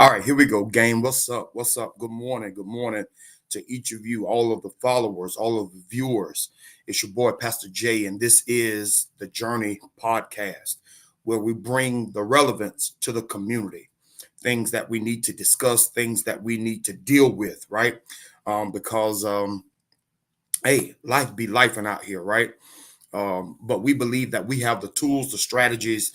All right, here we go, gang. What's up? What's up? Good morning. Good morning to each of you, all of the followers, all of the viewers. It's your boy, Pastor Jay, and this is the Journey Podcast, where we bring the relevance to the community, things that we need to discuss, things that we need to deal with, right? Because hey, life be lifing out here, right? But we believe that we have the tools, the strategies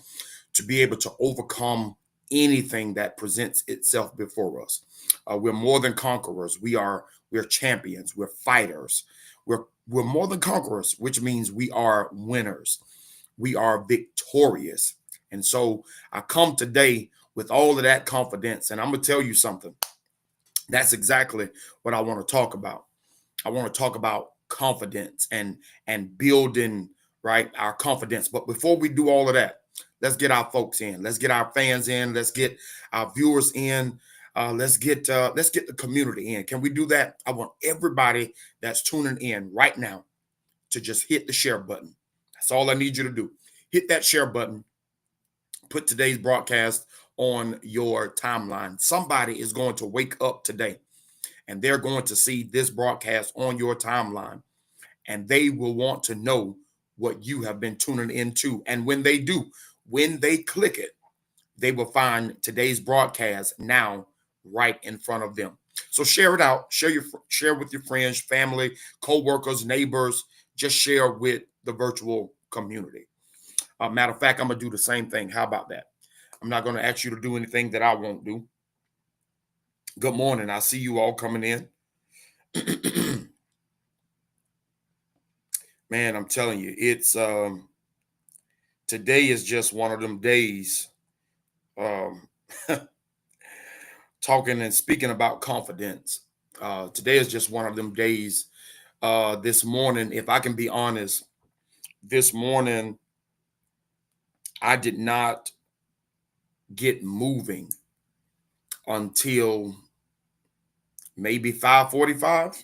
to be able to overcome anything that presents itself before us. We're more than conquerors. We're champions. We're fighters. We're more than conquerors, which means we are winners. We are victorious. And so I come today with all of that confidence, and I'm gonna tell you something. That's exactly what I want to talk about. I want to talk about confidence and building right our confidence. But before we do all of that, let's get our folks in. Let's get our fans in. Let's get our viewers in. Let's get the community in. Can we do that? I want everybody that's tuning in right now to just hit the share button. That's all I need you to do. Hit that share button. Put today's broadcast on your timeline. Somebody is going to wake up today and they're going to see this broadcast on your timeline, and they will want to know what you have been tuning into. And when they do, when they click it, they will find today's broadcast now right in front of them. So share it out, share with your friends, family, co-workers, neighbors. Just share with the virtual community. Matter of fact, I'm gonna do the same thing. How about that? I'm not gonna ask you to do anything that I won't do. Good morning. I see you all coming in. Man, I'm telling you, it's today is just one of them days. Um, Talking and speaking about confidence. Today is just one of them days. This morning, if I can be honest, this morning I did not get moving until maybe 5:45.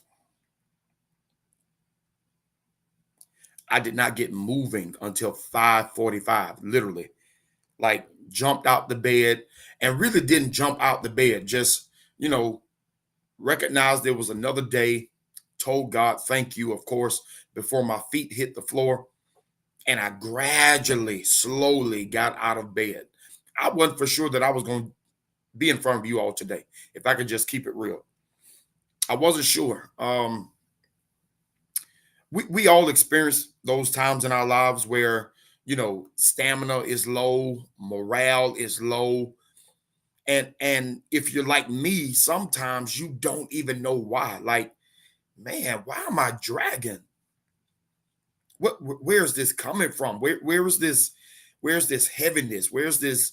I did not get moving until 5:45, literally. Like jumped out the bed and really didn't jump out the bed, just, you know, recognized there was another day, told God, thank you, of course, before my feet hit the floor. And I gradually, slowly got out of bed. I wasn't for sure that I was going to be in front of you all today, if I could just keep it real. I wasn't sure. We all experience those times in our lives where, stamina is low, morale is low. And if you're like me, sometimes you don't even know why. Like, man, why am I dragging? Where's this coming from? Where's this heaviness? Where's this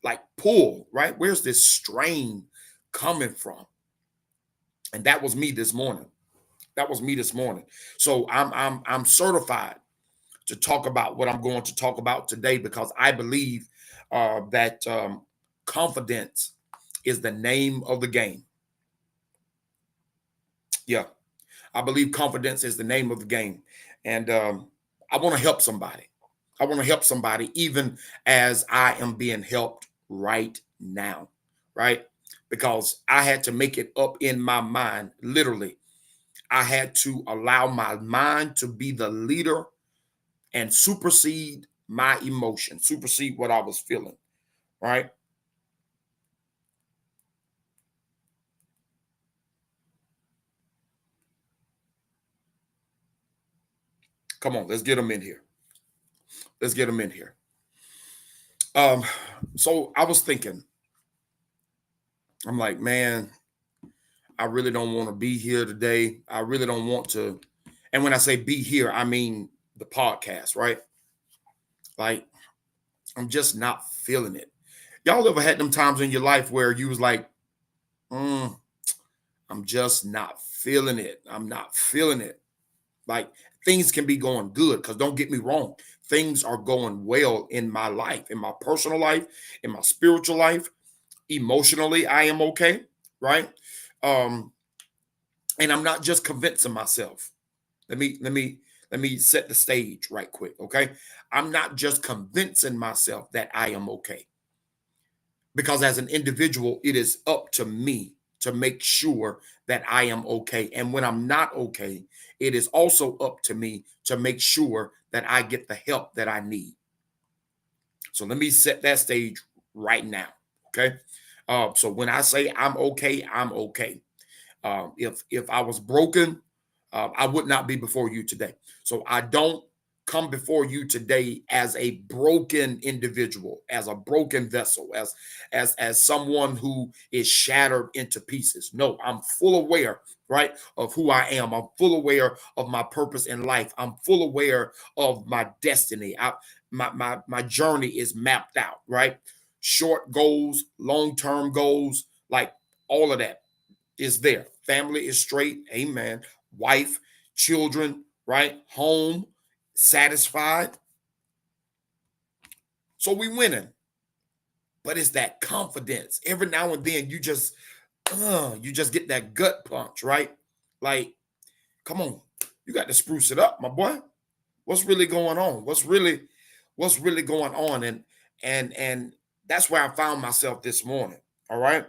like pull, right? Where's this strain coming from? And that was me this morning. That was me this morning. So I'm certified to talk about what I'm going to talk about today, because I believe that confidence is the name of the game. Yeah, I believe confidence is the name of the game. And I want to help somebody. I want to help somebody even as I am being helped right now, right? Because I had to make it up in my mind, literally. I had to allow my mind to be the leader and supersede my emotion, supersede what I was feeling, right? Come on, let's get them in here. Let's get them in here. Um, so I was thinking, I'm like, man, I really don't want to be here today. I really don't want to. And when I say be here, I mean the podcast, right? Like, I'm just not feeling it. Y'all ever had them times in your life where you was like, mm, I'm just not feeling it. I'm not feeling it. Like, things can be going good, because don't get me wrong, things are going well in my life, in my personal life, in my spiritual life. Emotionally, I am okay, right? Um, and I'm not just convincing myself. Let me set the stage right quick, okay? I'm not just convincing myself that I am okay. because as an individual, it is up to me to make sure that I am okay. And when I'm not okay, it is also up to me to make sure that I get the help that I need. So let me set that stage right now. Okay. So when I say I'm okay, I'm okay. If I was broken, I would not be before you today. So I don't come before you today as a broken individual, as a broken vessel, as someone who is shattered into pieces. No, I'm full aware, right, of who I am. I'm full aware of my purpose in life. I'm full aware of my destiny. My journey is mapped out, right? Short goals, long-term goals, like all of that is there. Family is straight. Amen. Wife, children, right? Home, satisfied. So we winning. But it's that confidence. Every now and then you just get that gut punch, right? Like, come on, you got to spruce it up, my boy. What's really going on? What's really going on? And that's where I found myself this morning. All right.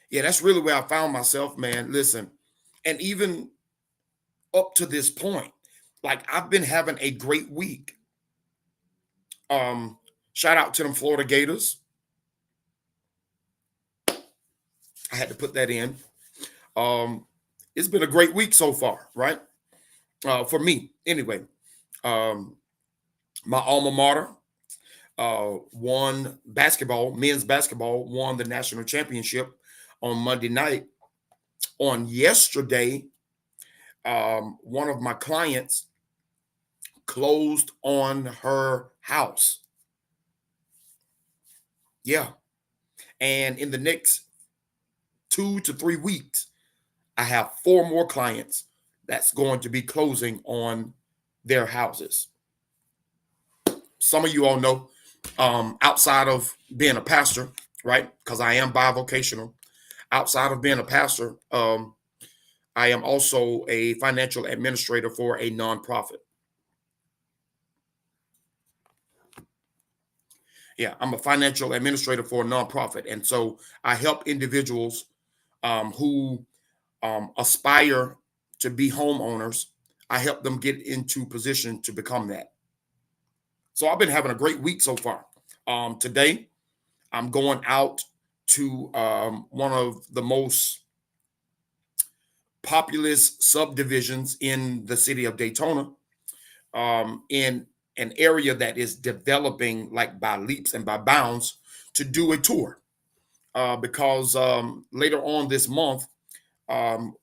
Yeah, that's really where I found myself, man. Listen, and even up to this point, like I've been having a great week. Um, Shout out to them Florida Gators. I had to put that in. Um, it's been a great week so far, right? For me, anyway. Um, my alma mater won basketball, men's basketball, won the national championship on Monday night. On yesterday, one of my clients closed on her house. Yeah. And in the next 2 to 3 weeks, I have 4 more clients that's going to be closing on their houses. Some of you all know, outside of being a pastor, right? Because I am bivocational. Outside of being a pastor, I am also a financial administrator for a nonprofit. Yeah, I'm a financial administrator for a nonprofit. And so I help individuals who aspire to be homeowners. I help them get into position to become that. So I've been having a great week so far. Today, I'm going out to one of the most populous subdivisions in the city of Daytona, in an area that is developing like by leaps and by bounds, to do a tour. Because later on this month, um,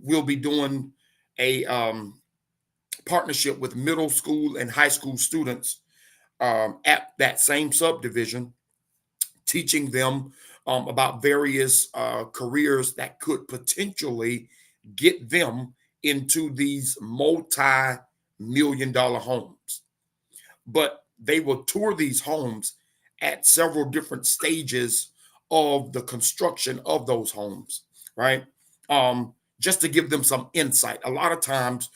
we'll be doing a partnership with middle school and high school students at that same subdivision, teaching them about various careers that could potentially get them into these multi-million dollar homes. But they will tour these homes at several different stages of the construction of those homes, right? Just to give them some insight. A lot of times,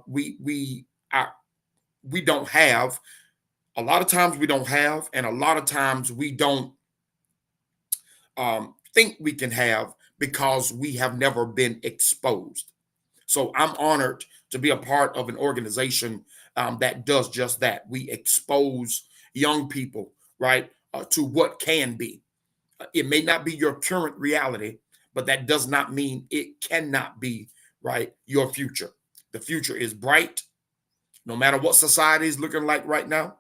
we don't have. A lot of times we don't have, and a lot of times we don't think we can have because we have never been exposed. So I'm honored to be a part of an organization that does just that. We expose young people, right, to what can be. It may not be your current reality, but that does not mean it cannot be, right, your future. The future is bright, no matter what society is looking like right now.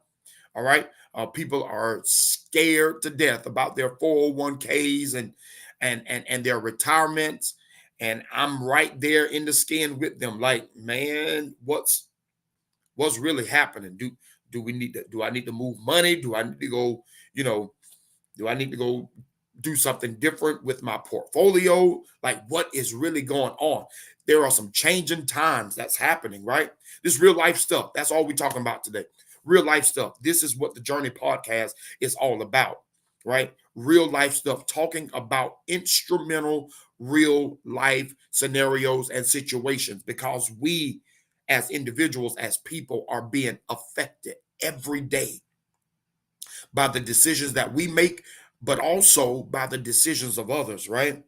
All right. People are scared to death about their 401ks and their retirements. And I'm right there in the skin with them. Like, man, what's really happening? Do I need to move money? Do I need to go, you know, do I need to go do something different with my portfolio? Like, what is really going on? There are some changing times that's happening, right? This real life stuff. That's all we're talking about today. Real life stuff. This is what the Journey podcast is all about. right? Real life stuff, talking about instrumental real life scenarios and situations, because we as individuals, as people, are being affected every day by the decisions that we make, but also by the decisions of others, right?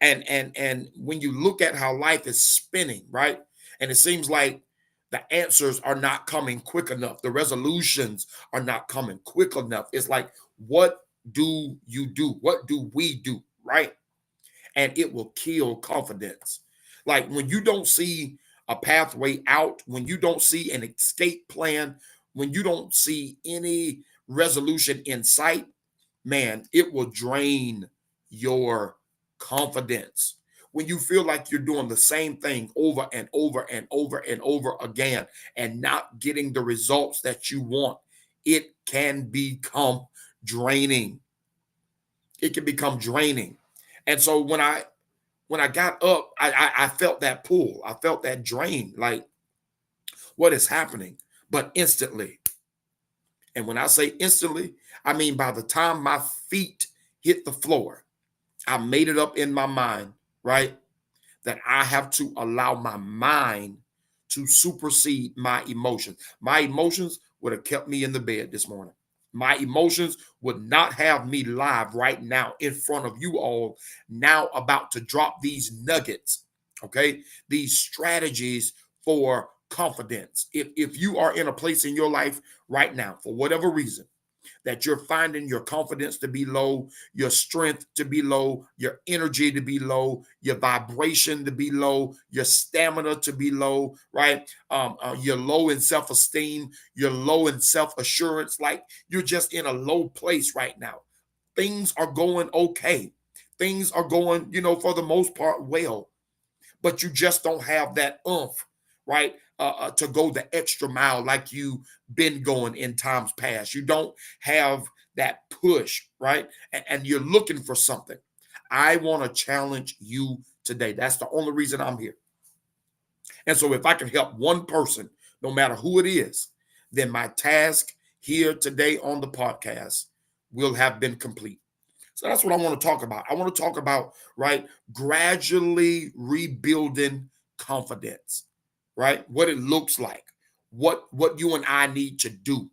And when you look at how life is spinning, right? And it seems like the answers are not coming quick enough. The resolutions are not coming quick enough. It's like, what do you do? What do we do, right? And it will kill confidence. Like when you don't see a pathway out, when you don't see an escape plan, when you don't see any resolution in sight, man, it will drain your confidence. When you feel like you're doing the same thing over and over and over and over again and not getting the results that you want, it can become draining. It can become draining. And so when I got up, I felt that pull. I felt that drain. Like, what is happening? But instantly, and when I say instantly, I mean by the time my feet hit the floor, I made it up in my mind, right? That I have to allow my mind to supersede my emotions. My emotions would have kept me in the bed this morning. My emotions would not have me live right now in front of you all, now about to drop these nuggets, okay? These strategies for confidence. If you are in a place in your life right now, for whatever reason, that you're finding your confidence to be low, your strength to be low, your energy to be low, your vibration to be low, your stamina to be low, right? You're low in self-esteem, you're low in self-assurance, like you're just in a low place right now. Things are going okay. Things are going, for the most part, well, but you just don't have that oomph, right? To go the extra mile like you've been going in times past. You don't have that push, right? And you're looking for something. I want to challenge you today. That's the only reason I'm here. And so if I can help one person, no matter who it is, then my task here today on the podcast will have been complete. So that's what I want to talk about. I want to talk about, right, gradually rebuilding confidence, right? What it looks like, what you and I need to do.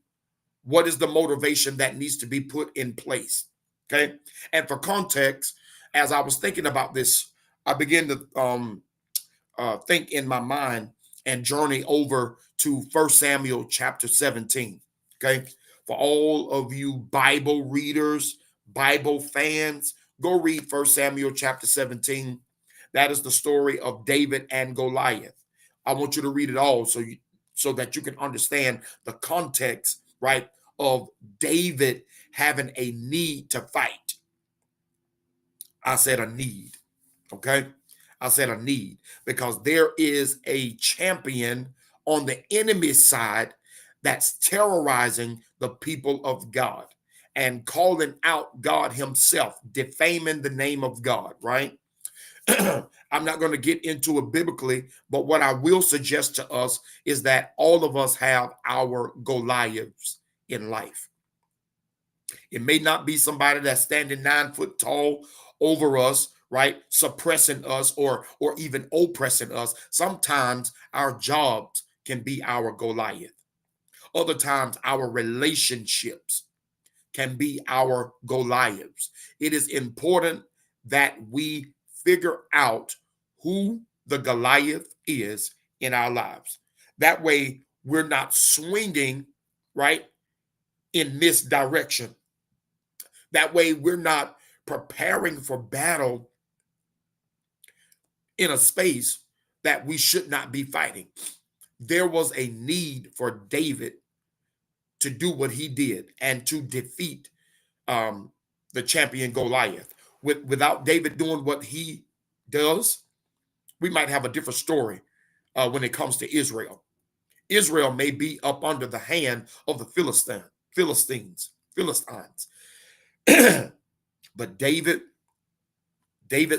What is the motivation that needs to be put in place? Okay. And for context, as I was thinking about this, I began to think in my mind and journey over to First Samuel chapter 17. Okay. For all of you Bible readers, Bible fans, go read First Samuel chapter 17. That is the story of David and Goliath. I want you to read it all so that you can understand the context, right, of David having a need to fight. I said a need. Okay. I said a need because there is a champion on the enemy side that's terrorizing the people of God and calling out God himself, defaming the name of God, right? I'm not going to get into it biblically, but what I will suggest to us is that all of us have our Goliaths in life. It may not be somebody that's standing 9 foot tall over us, right? Suppressing us or even oppressing us. Sometimes our jobs can be our Goliath. Other times our relationships can be our Goliaths. It is important that we figure out who the Goliath is in our lives. That way we're not swinging, right, in misdirection. That way, we're not preparing for battle in a space that we should not be fighting. There was a need for David to do what he did and to defeat the champion Goliath. Without David doing what he does, we might have a different story when it comes to Israel. Israel may be up under the hand of the Philistines. But David's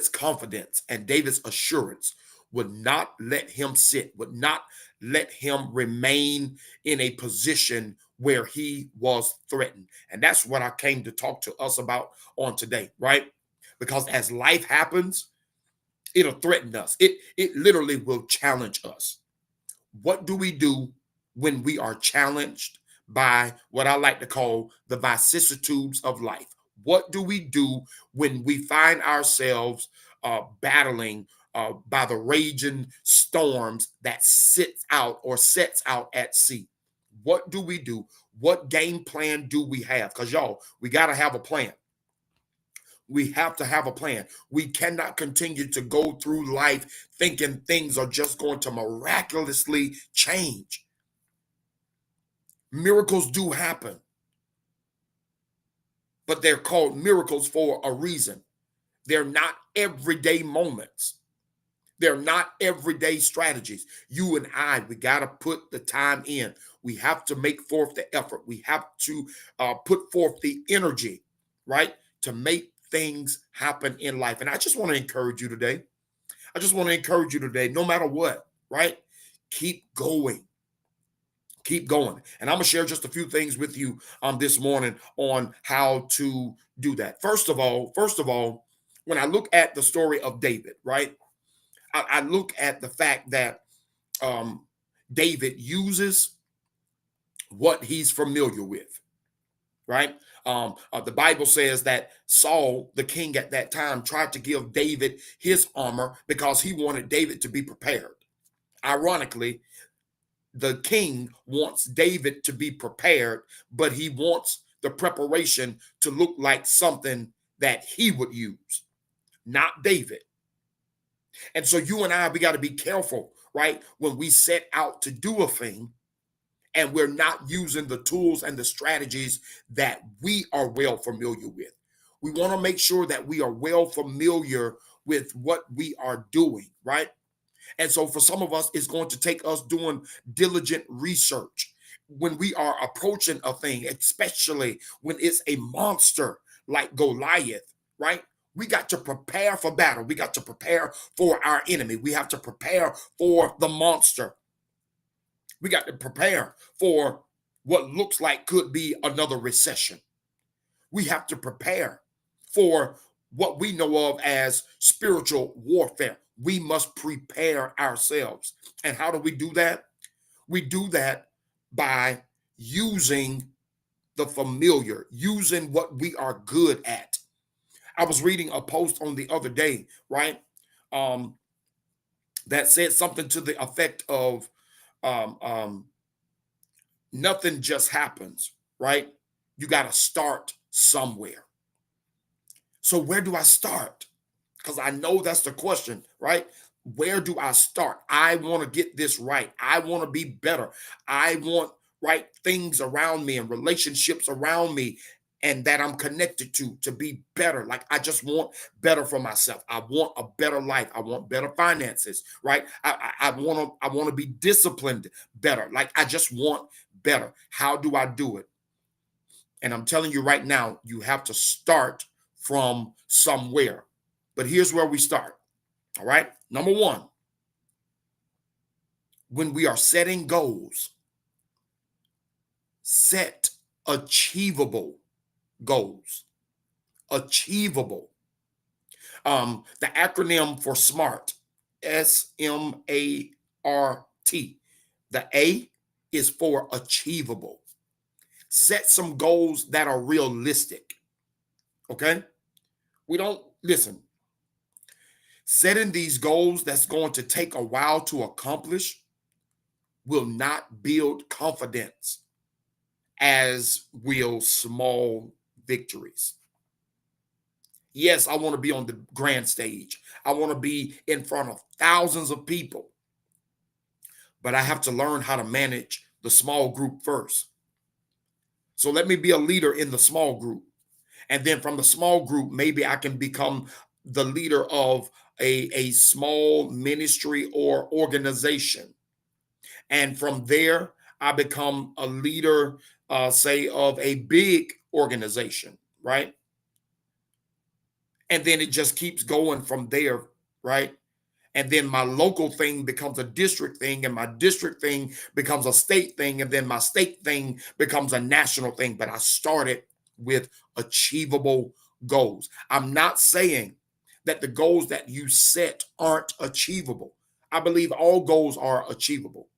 confidence and David's assurance would not let him sit, would not let him remain in a position where he was threatened. And that's what I came to talk to us about on today, right? Because as life happens, it'll threaten us. It literally will challenge us. What do we do when we are challenged by what I like to call the vicissitudes of life? What do we do when we find ourselves battling by the raging storms that sets out at sea? What do we do? What game plan do we have? Because y'all, we got to have a plan. We have to have a plan. We cannot continue to go through life thinking things are just going to miraculously change. Miracles do happen, but they're called miracles for a reason. They're not everyday moments. They're not everyday strategies. You and I, we got to put the time in. We have to make forth the effort. We have to put forth the energy, right, to make things happen in life. And I just want to encourage you today. I just want to encourage you today, no matter what, right? Keep going. Keep going. And I'm going to share just a few things with you this morning on how to do that. First of all, when I look at the story of David, right? I look at the fact that David uses what he's familiar with, right? The Bible says that Saul, the king at that time, tried to give David his armor because he wanted David to be prepared. Ironically, the king wants David to be prepared, but he wants the preparation to look like something that he would use, not David. And so you and I, we got to be careful, right? When we set out to do a thing and we're not using the tools and the strategies that we are well familiar with. We want to make sure that we are well familiar with what we are doing, right? And so for some of us, it's going to take us doing diligent research when we are approaching a thing, especially when it's a monster like Goliath, right? We got to prepare for battle. We got to prepare for our enemy. We have to prepare for the monster. We got to prepare for what looks like could be another recession. We have to prepare for what we know of as spiritual warfare. We must prepare ourselves. And how do we do that? We do that by using the familiar, using what we are good at. I was reading a post on the other day, right? That said something to the effect of um, um, nothing just happens, right? You got to start somewhere. So where do I start? Because I know that's the question, right? Where do I start? I want to get this right. I want to be better. I want right things around me and relationships around me and that I'm connected to be better. Like I just want better for myself. I want a better life. I want better finances, right? I want to be disciplined better. Like I just want better. How do I do it? And I'm telling you right now, you have to start from somewhere. But here's where we start. All right. Number one, when we are setting goals, set achievable goals. Achievable. The acronym for SMART, SMART. The A is for achievable. Set some goals that are realistic. Okay. We don't listen. Setting these goals that's going to take a while to accomplish will not build confidence as will small victories. Yes, I want to be on the grand stage. I want to be in front of thousands of people, but I have to learn how to manage the small group first. So let me be a leader in the small group. And then from the small group, maybe I can become the leader of a small ministry or organization. And from there, I become a leader, say, of a big organization, right? And then it just keeps going from there, right? And then my local thing becomes a district thing, and my district thing becomes a state thing, and then my state thing becomes a national thing. But I started with achievable goals. I'm not saying that the goals that you set aren't achievable. I believe all goals are achievable.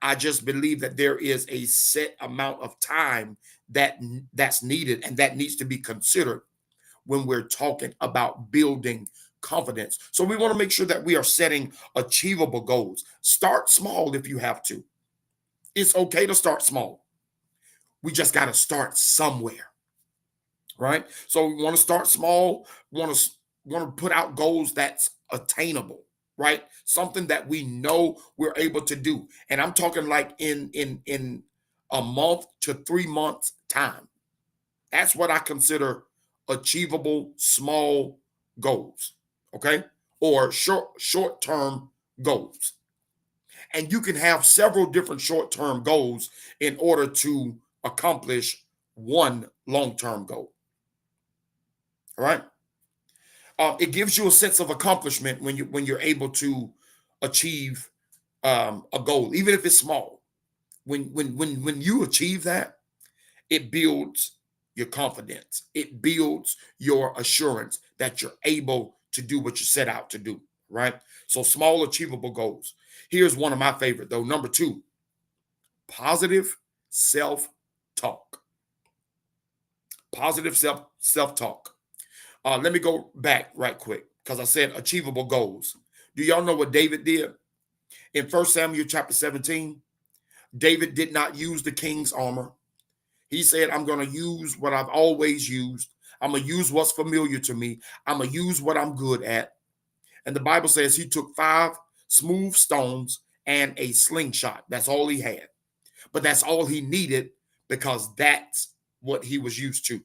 I just believe that there is a set amount of time that's needed and that needs to be considered when we're talking about building confidence. So we want to make sure that we are setting achievable goals. Start small if you have to. It's okay to start small. We just got to start somewhere, right? So we want to start small, want to put out goals that's attainable, right? Something that we know we're able to do. And I'm talking like in a month to 3 months time. That's what I consider achievable small goals, okay? Or short-term goals. And you can have several different short-term goals in order to accomplish one long-term goal. All right? It gives you a sense of accomplishment when you're able to achieve a goal, even if it's small. When you achieve that, it builds your confidence. It builds your assurance that you're able to do what you set out to do, right? So small achievable goals. Here's one of my favorite though. Number 2, positive self-talk. Positive self-talk. Let me go back right quick because I said achievable goals. Do y'all know what David did? In 1 Samuel chapter 17, David did not use the king's armor. He said, I'm going to use what I've always used. I'm going to use what's familiar to me. I'm going to use what I'm good at. And the Bible says he took 5 smooth stones and a slingshot. That's all he had. But that's all he needed because that's what he was used to.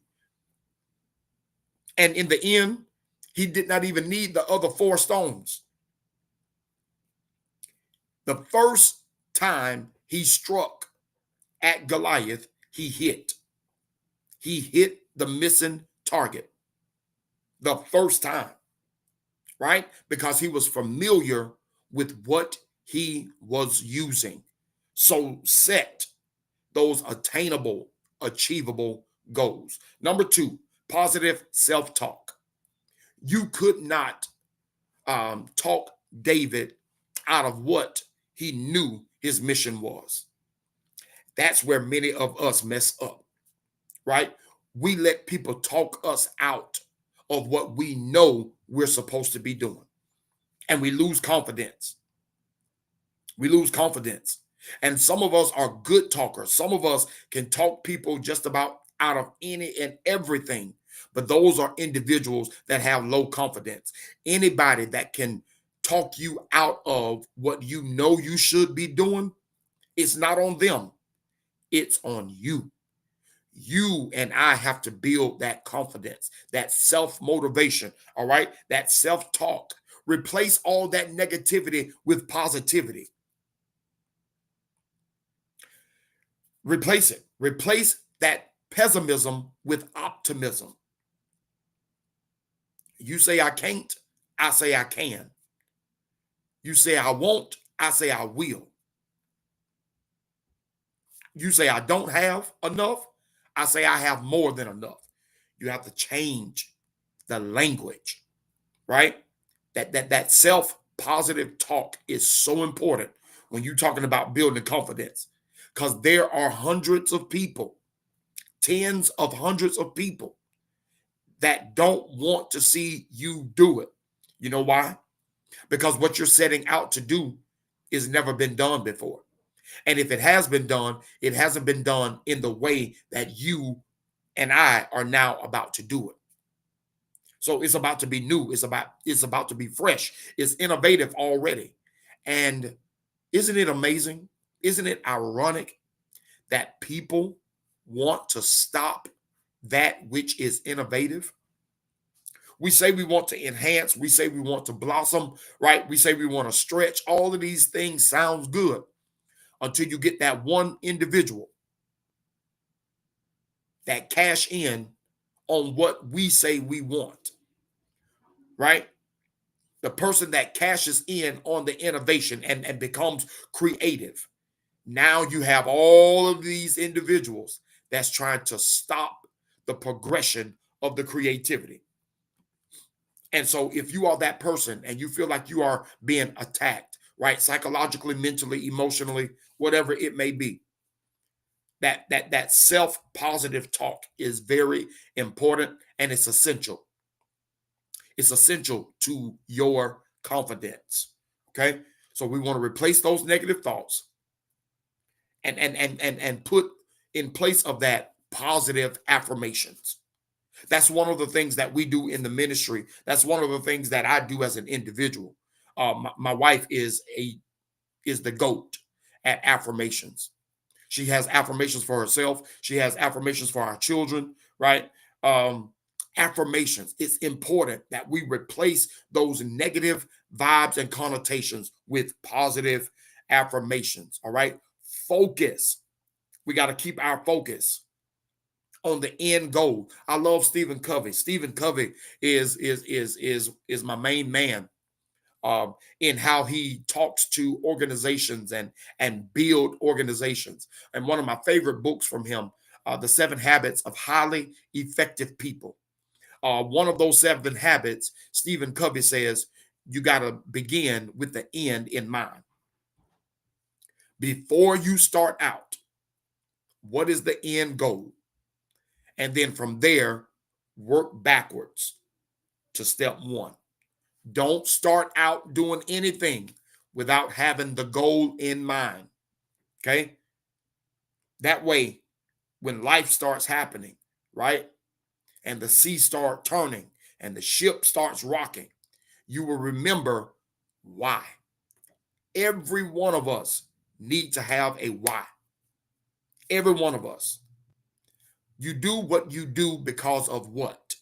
And in the end, he did not even need the other 4 stones. The first time he struck at Goliath, he hit. He hit the missing target the first time, right? Because he was familiar with what he was using. So set those attainable, achievable goals. Number 2, positive self-talk. You could not talk David out of what he knew his mission was. That's where many of us mess up, right? We let people talk us out of what we know we're supposed to be doing. And we lose confidence. We lose confidence. And some of us are good talkers. Some of us can talk people just about out of any and everything. But those are individuals that have low confidence. Anybody that can talk you out of what you know you should be doing, it's not on them. It's on you. You and I have to build that confidence, that self-motivation, all right? That self-talk. Replace all that negativity with positivity. Replace it. Replace that pessimism with optimism. You say I can't, I say I can. You say I won't, I say I will. You say I don't have enough, I say I have more than enough. You have to change the language, right? That self-positive talk is so important when you're talking about building confidence, because there are hundreds of people, tens of hundreds of people that don't want to see you do it. You know why? Because what you're setting out to do is never been done before. And if it has been done, it hasn't been done in the way that you and I are now about to do it. So it's about to be new. It's about to be fresh. It's innovative already. And isn't it amazing? Isn't it ironic that people want to stop that which is innovative? We say we want to enhance. We say we want to blossom, right? We say we want to stretch. All of these things sounds good until you get that one individual that cash in on what we say we want, right? the person that cashes in on the innovation and becomes creative. Now you have all of these individuals that's trying to stop the progression of the creativity. And so if you are that person and you feel like you are being attacked, right, psychologically, mentally, emotionally, whatever it may be, that self-positive talk is very important, and it's essential. It's essential to your confidence. Okay? So we want to replace those negative thoughts and put in place of that positive affirmations. That's one of the things that we do in the ministry. That's one of the things that I do as an individual. My wife is the GOAT at affirmations. She has affirmations for herself. She has affirmations for our children, right? Affirmations. It's important that we replace those negative vibes and connotations with positive affirmations. All right. Focus. We got to keep our focus on the end goal. I love Stephen Covey. Stephen Covey is my main man in how he talks to organizations and build organizations. And one of my favorite books from him, The 7 Habits of Highly Effective People. One of those 7 habits, Stephen Covey says, you got to begin with the end in mind. Before you start out, what is the end goal? And then from there, work backwards to step 1. Don't start out doing anything without having the goal in mind. Okay? That way, when life starts happening, right? And the sea start turning and the ship starts rocking, you will remember why. Every one of us need to have a why. Every one of us. You do what you do because of what?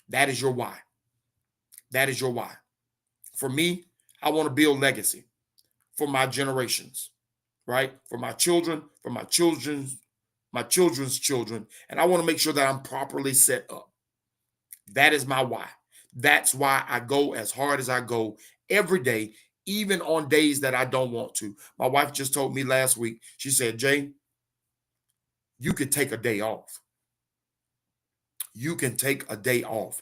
That is your why. That is your why. For me, I want to build legacy for my generations, right? For my children, for my children's children. And I want to make sure that I'm properly set up. That is my why. That's why I go as hard as I go every day, even on days that I don't want to. My wife just told me last week, she said, Jay, you could take a day off. You can take a day off.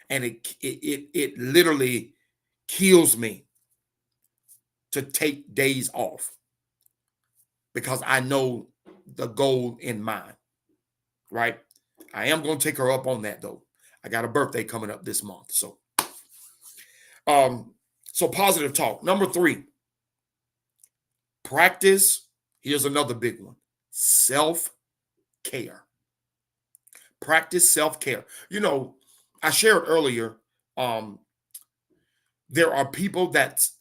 And it literally kills me to take days off because I know the goal in mind, right? I am going to take her up on that though. I got a birthday coming up this month. So positive talk. Number 3, practice. Here's another big one. Self-care. Practice self-care. You know, I shared earlier, there are people that's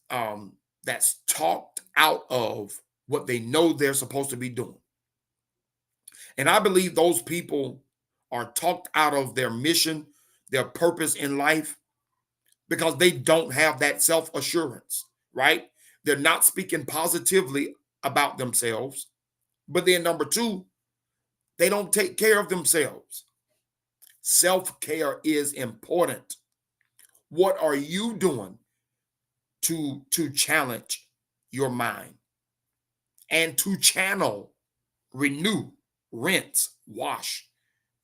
talked out of what they know they're supposed to be doing. And I believe those people are talked out of their mission, their purpose in life, because they don't have that self-assurance, right? They're not speaking positively about themselves. But then number 2, they don't take care of themselves. Self-care is important. What are you doing to challenge your mind and to channel, renew, rinse, wash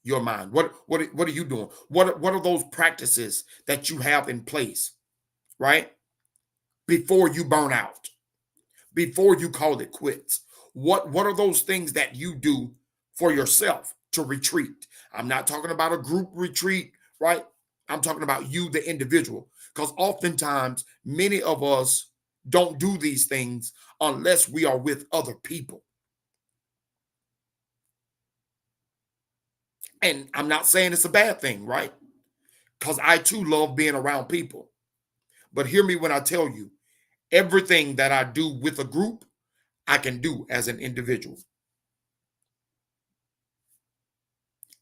your mind? What are you doing? What are those practices that you have in place, right? Before you burn out, before you call it quits. What are those things that you do for yourself to retreat? I'm not talking about a group retreat, right? I'm talking about you, the individual, because oftentimes many of us don't do these things unless we are with other people. And I'm not saying it's a bad thing, right? Because I too love being around people. But hear me when I tell you, everything that I do with a group, I can do as an individual.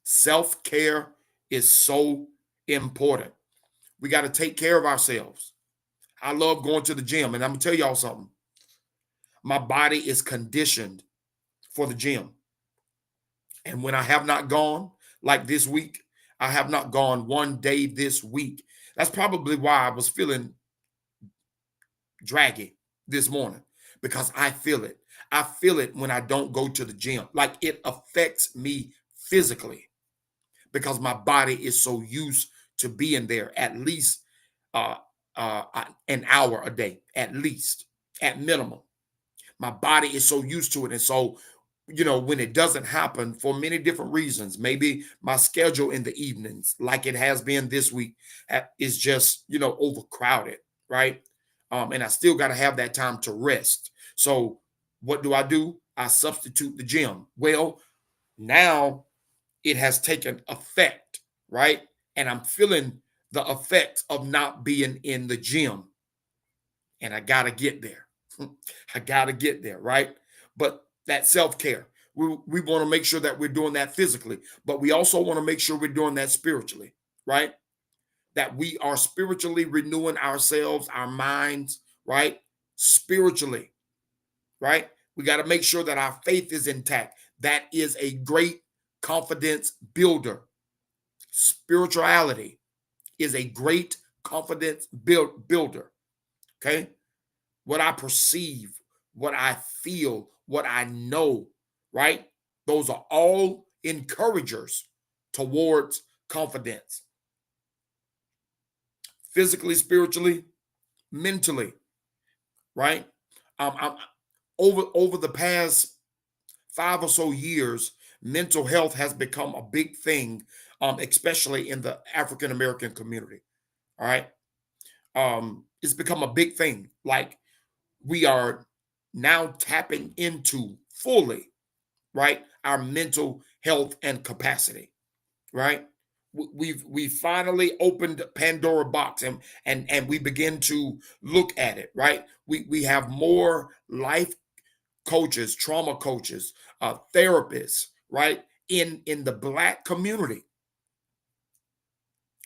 Self-care is so important. We got to take care of ourselves. I love going to the gym, and I'm going to tell y'all something. My body is conditioned for the gym. And when I have not gone, like this week, I have not gone one day this week. That's probably why I was feeling draggy this morning because I feel it. I feel it when I don't go to the gym. Like it affects me physically because my body is so used to being there at least uh, an hour a day, at least, at minimum. My body is so used to it. And so, when it doesn't happen for many different reasons, maybe my schedule in the evenings, like it has been this week, is just, overcrowded, right? And I still got to have that time to rest. So, what do? I substitute the gym. Well, now it has taken effect, right? And I'm feeling the effects of not being in the gym. And I got to get there. I got to get there, right? But that self care, we want to make sure that we're doing that physically, but we also want to make sure we're doing that spiritually, right? That we are spiritually renewing ourselves, our minds, right? Spiritually, right? We got to make sure that our faith is intact. That is a great confidence builder. Spirituality is a great confidence builder. Okay. What I perceive, what I feel, what I know, right? Those are all encouragers towards confidence. Physically, spiritually, mentally, right? I'm over the past 5 or so years, mental health has become a big thing, especially in the African American community. All right. It's become a big thing. Like we are now tapping into fully, right, our mental health and capacity, right? We finally opened Pandora box and we begin to look at it, right? We have more life coaches, trauma coaches, therapists, right, in the Black community.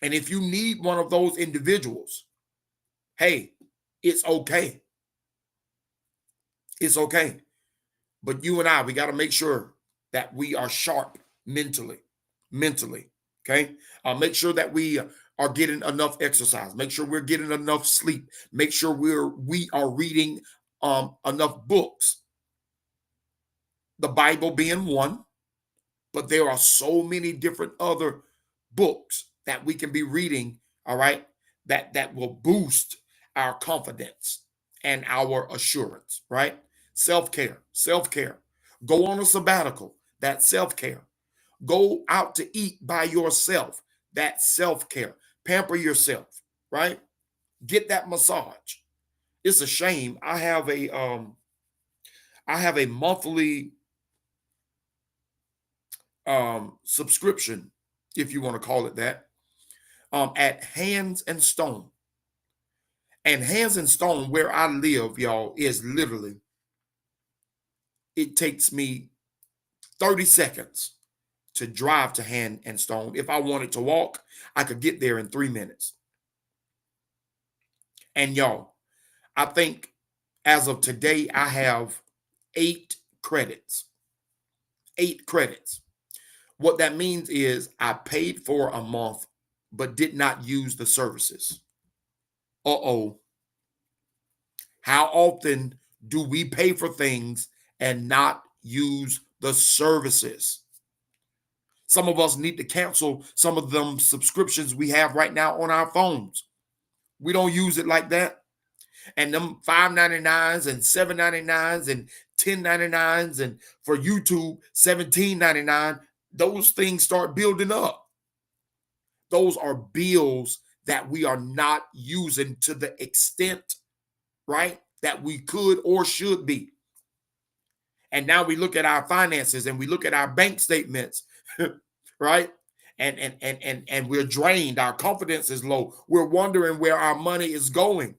And if you need one of those individuals, hey, it's okay. It's okay. But you and I, we got to make sure that we are sharp mentally. Okay. Make sure that we are getting enough exercise. Make sure we're getting enough sleep. Make sure we are reading enough books. The Bible being one, but there are so many different other books that we can be reading. All right, that will boost our confidence and our assurance. Right. Self care. Go on a sabbatical. That's self care. Go out to eat by yourself. That's self care. Pamper yourself. Right. Get that massage. It's a shame. I have a monthly subscription, if you want to call it that, at Hands and Stone. And Hands and Stone, where I live, y'all, is literally, it takes me 30 seconds to drive to Hand and Stone. If I wanted to walk, I could get there in 3 minutes. And y'all, I think as of today, I have 8 credits. 8 credits. What that means is I paid for a month, but did not use the services. Uh-oh. How often do we pay for things and not use the services? Some of us need to cancel some of them subscriptions we have right now on our phones. We don't use it like that. And them $5.99s and $7.99s and $10.99s and for YouTube $17.99, those things start building up. Those are bills that we are not using to the extent, right, that we could or should be. And now we look at our finances and we look at our bank statements, right? And we're drained. Our confidence is low. We're wondering where our money is going.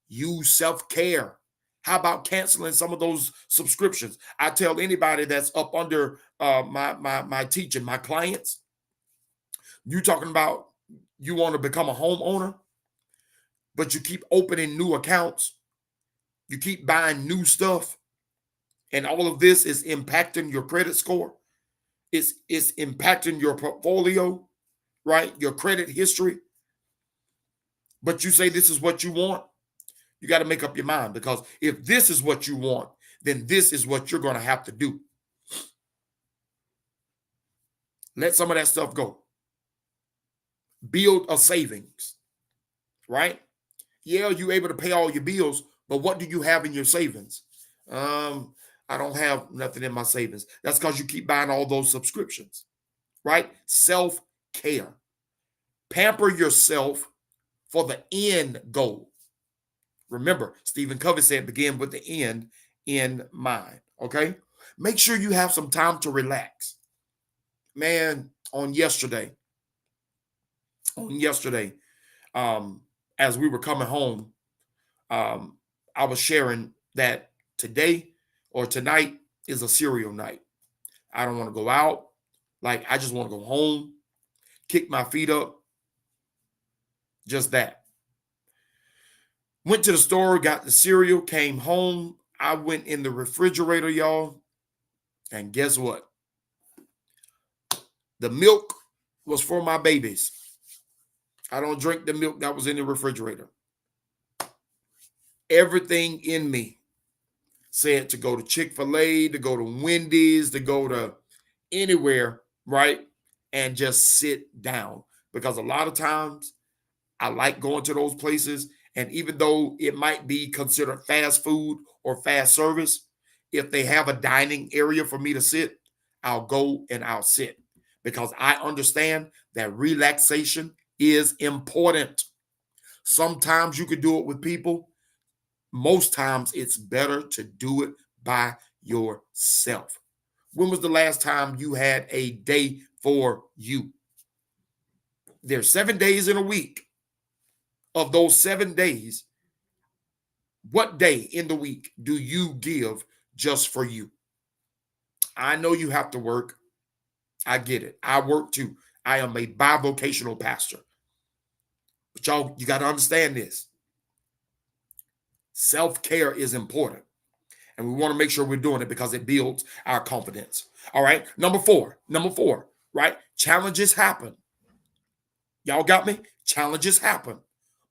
Use self-care. How about canceling some of those subscriptions? I tell anybody that's up under my teaching, my clients, you talking about you want to become a homeowner, but you keep opening new accounts, you keep buying new stuff, and all of this is impacting your credit score. It's impacting your portfolio, right? Your credit history. But you say this is what you want. You got to make up your mind, because if this is what you want, then this is what you're going to have to do. Let some of that stuff go. Build a savings, right? Yeah, you're able to pay all your bills, but what do you have in your savings? I don't have nothing in my savings. That's because you keep buying all those subscriptions, right? Self-care. Pamper yourself for the end goal. Remember, Stephen Covey said, begin with the end in mind, okay? Make sure you have some time to relax. Man, on yesterday, um, as we were coming home, I was sharing that today or tonight is a cereal night. I don't want to go out. Like, I just want to go home, kick my feet up, just that. Went to the store, got the cereal, came home. I went in the refrigerator, y'all, and guess what? The milk was for my babies. I don't drink the milk that was in the refrigerator. Everything in me said to go to Chick-fil-A, to go to Wendy's, to go to anywhere, right? And just sit down. Because a lot of times I like going to those places. And even though it might be considered fast food or fast service, if they have a dining area for me to sit, I'll go and I'll sit. Because I understand that relaxation is important. Sometimes you could do it with people. Most times it's better to do it by yourself. When was the last time you had a day for you? There's 7 days in a week. Of those 7 days, what day in the week do you give just for you? I know you have to work. I get it. I work too. I am a bivocational pastor. But y'all, you got to understand this. Self-care is important. And we want to make sure we're doing it because it builds our confidence. All right. Number four, right? Challenges happen. Y'all got me? Challenges happen.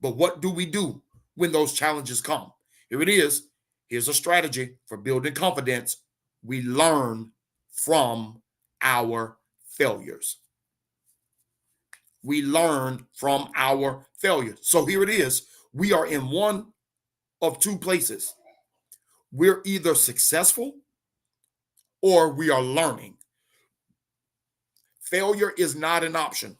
But what do we do when those challenges come? Here it is. Here's a strategy for building confidence. We learn from our failures. We learn from our failures. So here it is. We are in one of two places. We're either successful or we are learning. Failure is not an option.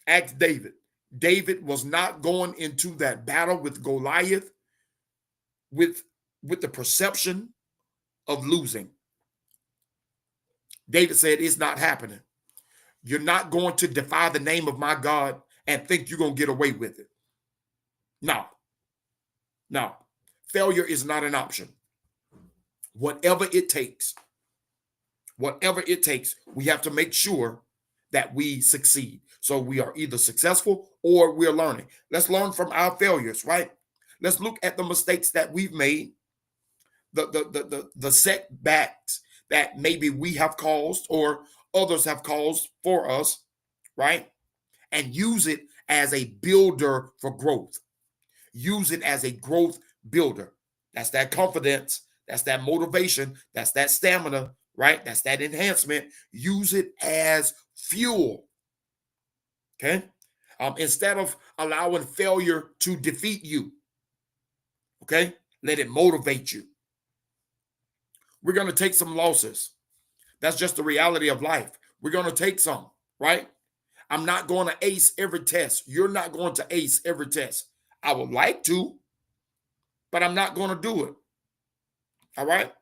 Ask David. David was not going into that battle with Goliath with the perception of losing. David said, it's not happening. You're not going to defy the name of my God and think you're going to get away with it. No. Failure is not an option. Whatever it takes, we have to make sure that we succeed. So we are either successful or we're learning. Let's learn from our failures, right? Let's look at the mistakes that we've made, the setbacks that maybe we have caused or others have caused for us, right? And use it as a builder for growth. Use it as a growth builder. That's that confidence. That's that motivation. That's that stamina, right? That's that enhancement. Use it as fuel. Okay? Instead of allowing failure to defeat you. Okay? Let it motivate you. We're going to take some losses. That's just the reality of life. We're going to take some, right? I'm not going to ace every test. You're not going to ace every test. I would like to, but I'm not going to do it. All right?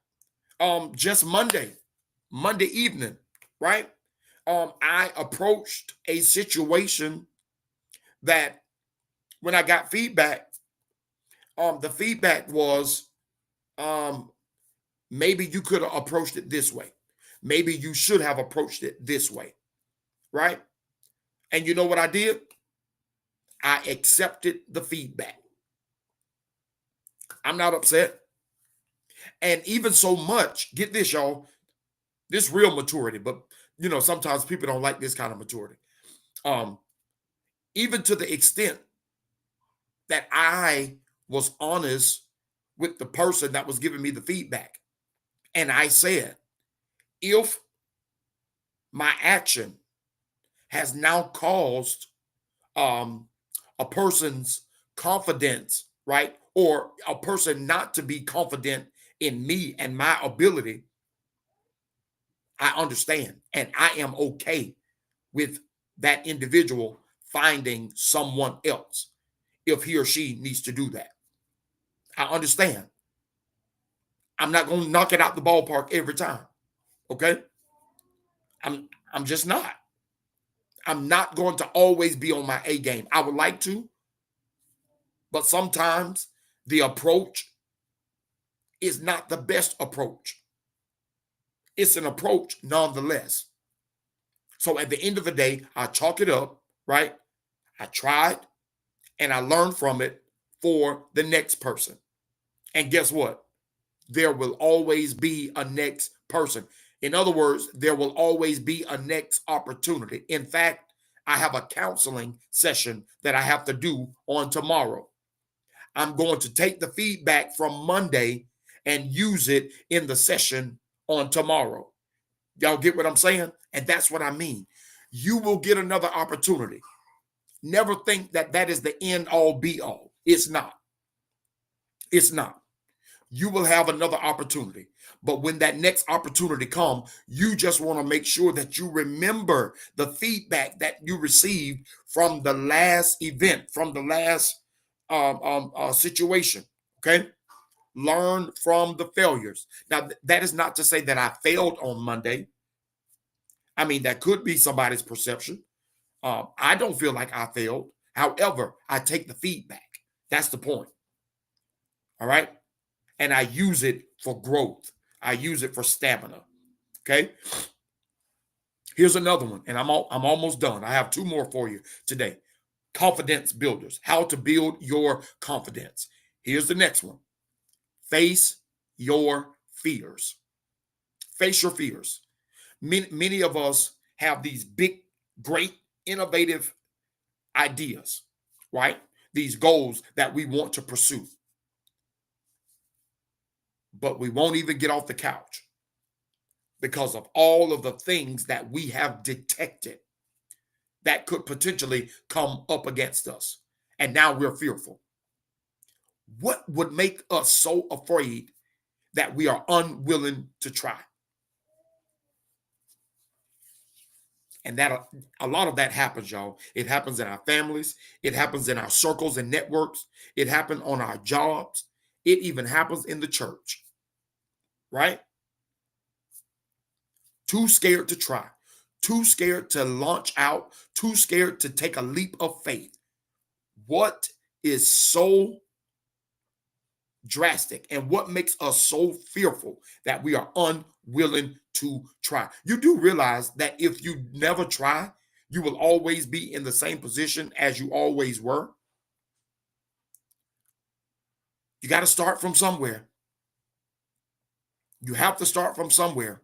Just Monday evening, right? I approached a situation that when I got feedback, the feedback was, maybe you could have approached it this way. Maybe you should have approached it this way, right? And you know what I did? I accepted the feedback. I'm not upset. And even so much, get this, y'all, this real maturity, but sometimes people don't like this kind of maturity. Even to the extent that I was honest with the person that was giving me the feedback. And I said, if my action has now caused a person's confidence, right? Or a person not to be confident in me and my ability, I understand. And I am okay with that individual finding someone else if he or she needs to do that. I understand. I'm not going to knock it out the ballpark every time. Okay? I'm just not. I'm not going to always be on my A game. I would like to, but sometimes the approach is not the best approach. It's an approach nonetheless. So at the end of the day, I chalk it up, right? I tried and I learned from it for the next person. And guess what? There will always be a next person. In other words, there will always be a next opportunity. In fact, I have a counseling session that I have to do on tomorrow. I'm going to take the feedback from Monday and use it in the session on tomorrow. Y'all get what I'm saying? And that's what I mean. You will get another opportunity. Never think that that is the end all be all. It's not. It's not. You will have another opportunity. But when that next opportunity comes, you just want to make sure that you remember the feedback that you received from the last event, from the last situation. Okay. Learn from the failures. Now, that is not to say that I failed on Monday. I mean, that could be somebody's perception. I don't feel like I failed. However, I take the feedback. That's the point. All right. And I use it for growth. I use it for stamina. Okay. Here's another one, and I'm almost done. I have two more for you today. Confidence builders. How to build your confidence. Here's the next one. Face your fears. Face your fears. Many of us have these big, great, innovative ideas, right? These goals that we want to pursue. But we won't even get off the couch because of all of the things that we have detected that could potentially come up against us. And now we're fearful. What would make us so afraid that we are unwilling to try? And that a lot of that happens, y'all. It happens in our families. It happens in our circles and networks. It happens on our jobs. It even happens in the church, right? Too scared to try, too scared to launch out, too scared to take a leap of faith. What is so drastic and what makes us so fearful that we are unwilling to try? You do realize that if you never try, you will always be in the same position as you always were. You got to start from somewhere. You have to start from somewhere.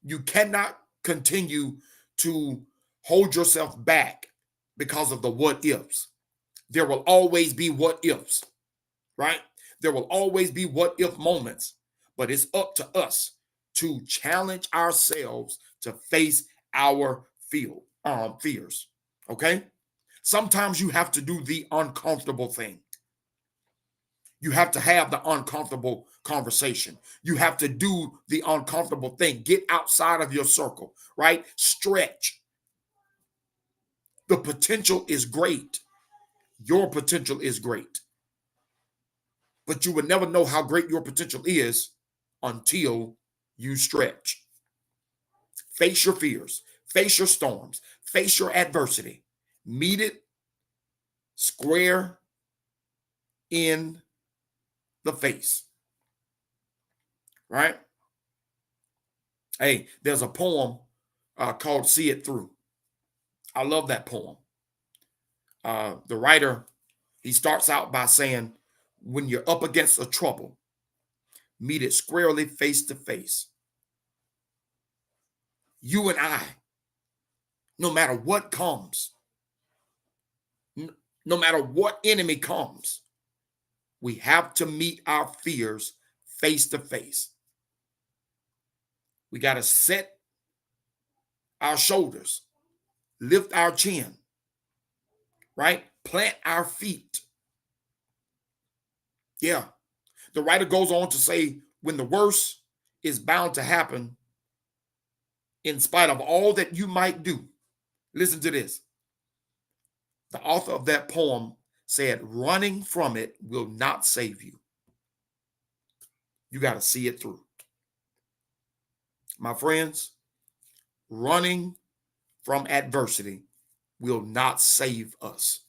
You cannot continue to hold yourself back because of the what ifs. There will always be what ifs, right? There will always be what if moments, but it's up to us to challenge ourselves to face our fears. Okay. Sometimes you have to do the uncomfortable thing. You have to have the uncomfortable conversation. You have to do the uncomfortable thing. Get outside of your circle, right? Stretch. The potential is great. Your potential is great. But you would never know how great your potential is until you stretch. Face your fears, face your storms, face your adversity. Meet it square in the face, right? Hey, there's a poem called See It Through. I love that poem. The writer, he starts out by saying, when you're up against a trouble, meet it squarely face to face. You and I, no matter what comes, No matter what enemy comes, we have to meet our fears face to face. We got to set our shoulders, lift our chin, right? Plant our feet. Yeah. The writer goes on to say, when the worst is bound to happen, in spite of all that you might do, listen to this. The author of that poem said, running from it will not save you. You got to see it through. My friends, running from adversity will not save us.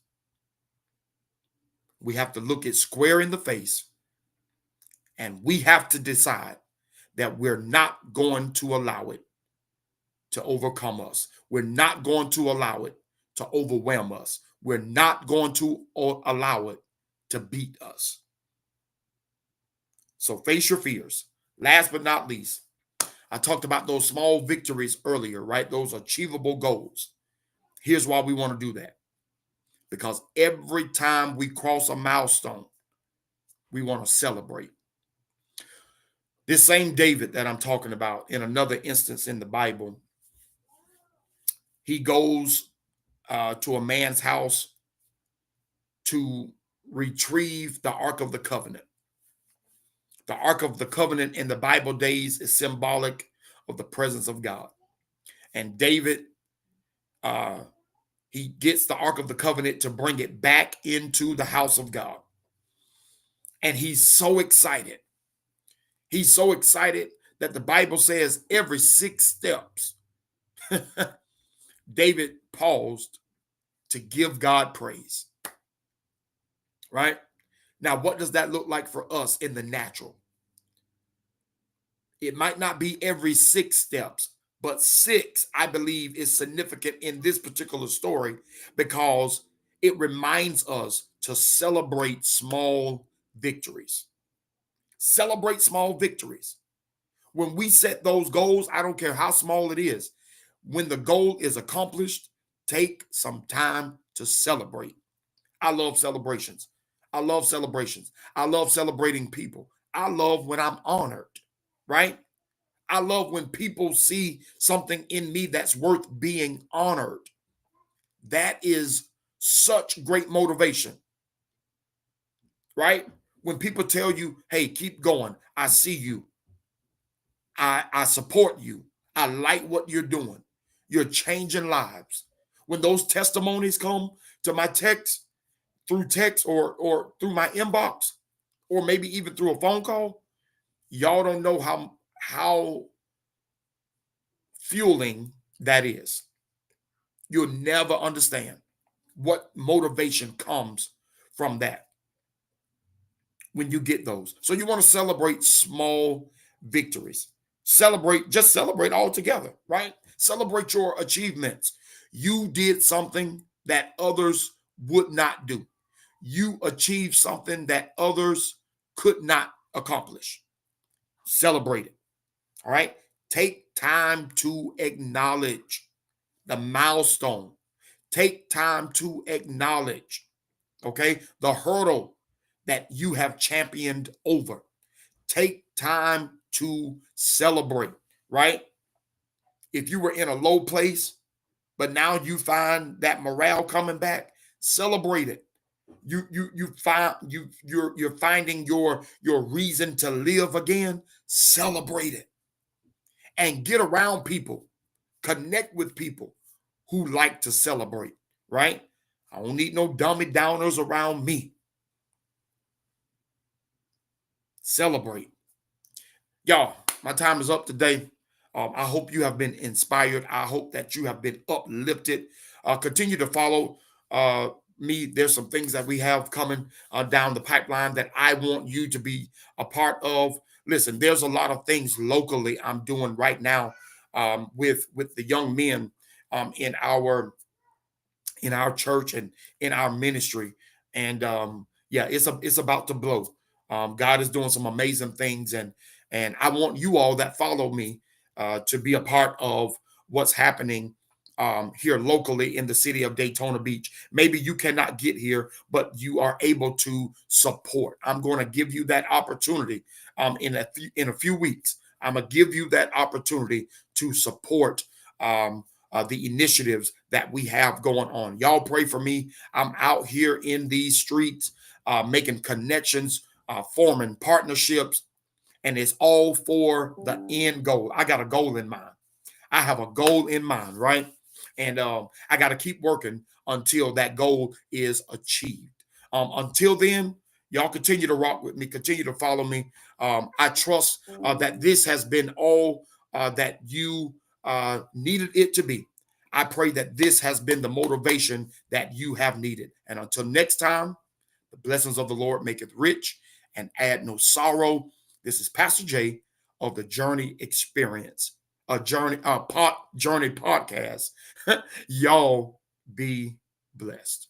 We have to look it square in the face, and we have to decide that we're not going to allow it to overcome us. We're not going to allow it to overwhelm us. We're not going to allow it to beat us. So face your fears. Last but not least, I talked about those small victories earlier, right? Those achievable goals. Here's why we want to do that. Because every time we cross a milestone, we want to celebrate. This same David that I'm talking about in another instance in the Bible, he goes to a man's house to retrieve the Ark of the Covenant. The Ark of the Covenant in the Bible days is symbolic of the presence of God. And David, he gets the Ark of the Covenant to bring it back into the house of God. And he's so excited. He's so excited that the Bible says every 6 steps, David paused to give God praise. Right? Now, what does that look like for us in the natural? It might not be every 6 steps, but 6, I believe, is significant in this particular story because it reminds us to celebrate small victories. Celebrate small victories. When we set those goals, I don't care how small it is, when the goal is accomplished, take some time to celebrate. I love celebrations. I love celebrations. I love celebrating people. I love when I'm honored, right? I love when people see something in me that's worth being honored. That is such great motivation, right? When people tell you, hey, keep going. I see you. I support you. I like what you're doing. You're changing lives. When those testimonies come to my text, through text or through my inbox, or maybe even through a phone call, y'all don't know how fueling that is. You'll never understand what motivation comes from that when you get those. So you want to celebrate small victories. Just celebrate all together, right? Celebrate your achievements. You did something that others would not do. You achieved something that others could not accomplish. Celebrate it. All right. Take time to acknowledge the milestone. Take time to acknowledge, okay, the hurdle that you have championed over. Take time to celebrate, right? If you were in a low place, but now you find that morale coming back, celebrate it. You're finding your reason to live again. Celebrate it and get around people, connect with people who like to celebrate, right? I don't need no dummy downers around me. Celebrate. Y'all, my time is up today. I hope you have been inspired. I hope that you have been uplifted. Continue to follow me. There's some things that we have coming down the pipeline that I want you to be a part of. Listen, there's a lot of things locally I'm doing right now with the young men in our church and in our ministry. And yeah, it's about to blow. God is doing some amazing things, and I want you all that follow me to be a part of what's happening here locally in the city of Daytona Beach. Maybe you cannot get here, but you are able to support. I'm going to give you that opportunity in a few weeks. I'm going to give you that opportunity to support the initiatives that we have going on. Y'all pray for me. I'm out here in these streets making connections, forming partnerships, and it's all for the end goal. I got a goal in mind. I have a goal in mind, right? And I got to keep working until that goal is achieved. Until then, y'all continue to rock with me, continue to follow me. I trust that this has been all that you needed it to be. I pray that this has been the motivation that you have needed. And until next time, the blessings of the Lord maketh rich and add no sorrow. This is Pastor Jay of the Journey Experience, a journey podcast. Y'all be blessed.